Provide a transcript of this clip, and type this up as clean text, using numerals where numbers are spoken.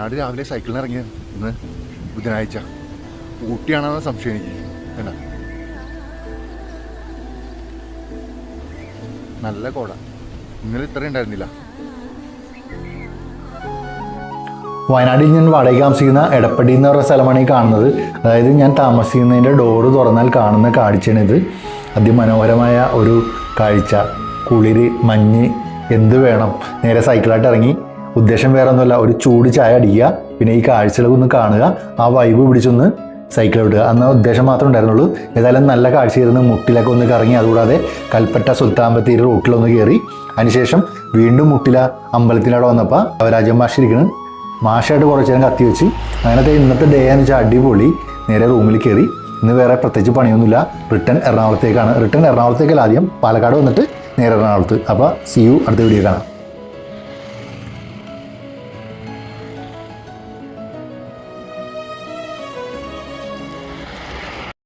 വയനാട് രാവിലെ സൈക്കിളിന് ഇറങ്ങിയ ഇന്ന് ബുധനാഴ്ച. ഊട്ടിയാണെന്ന സംശയം എനിക്ക്. വേണ്ട, നല്ല കോട. ഇന്നലെ ഇത്രയും ഉണ്ടായിരുന്നില്ല. വയനാട്ടിൽ ഞാൻ വാടകയ്ക്ക് താമസിക്കുന്ന എടപ്പടി എന്ന് പറയുന്ന സ്ഥലമാണ് ഈ കാണുന്നത്. അതായത് ഞാൻ താമസിക്കുന്നതിൻ്റെ ഡോറ് തുറന്നാൽ കാണുന്ന കാഴ്ചയാണിത്. അതിമനോഹരമായ ഒരു കാഴ്ച. കുളിര്, മഞ്ഞ്, എന്ത് വേണം. നേരെ സൈക്കിളായിട്ട് ഇറങ്ങി. ഉദ്ദേശം വേറെ ഒന്നുമല്ല, ഒരു ചൂട് ചായ അടിക്കുക, പിന്നെ ഈ കാഴ്ചകളൊക്കെ ഒന്ന് കാണുക, ആ വൈബ് പിടിച്ചൊന്ന് സൈക്കിൾ വിടുക. അന്ന് ഉദ്ദേശം മാത്രമേ ഉണ്ടായിരുന്നുള്ളൂ. ഏതായാലും നല്ല കാഴ്ചയായിരുന്നു. മുട്ടിലൊക്കെ ഒന്ന് കറങ്ങി. അതുകൂടാതെ കൽപ്പറ്റ സുൽത്താൻ ബത്തേരി റൂട്ടിലൊന്ന് കയറി. അതിനുശേഷം വീണ്ടും മുട്ടില അമ്പലത്തിലവിടെ വന്നപ്പോൾ അവരാജ്യം മാഷ് ഇരിക്കണം. മാഷായിട്ട് കുറച്ച് നേരം കത്തി വെച്ച്. അങ്ങനത്തെ ഇന്നത്തെ ഡേ എന്ന് വെച്ചാൽ അടിപൊളി. നേരെ റൂമിൽ കയറി. ഇന്ന് വേറെ പ്രത്യേകിച്ച് പണിയൊന്നുമില്ല. റിട്ടേൺ എറണാകുളത്തേക്കാണ്. റിട്ടേൺ എറണാകുളത്തേക്കല്ല, ആദ്യം പാലക്കാട് വന്നിട്ട് നേരെ എറണാകുളത്ത്. അപ്പോൾ സി യു അടുത്ത വീഡിയോ കാണാം.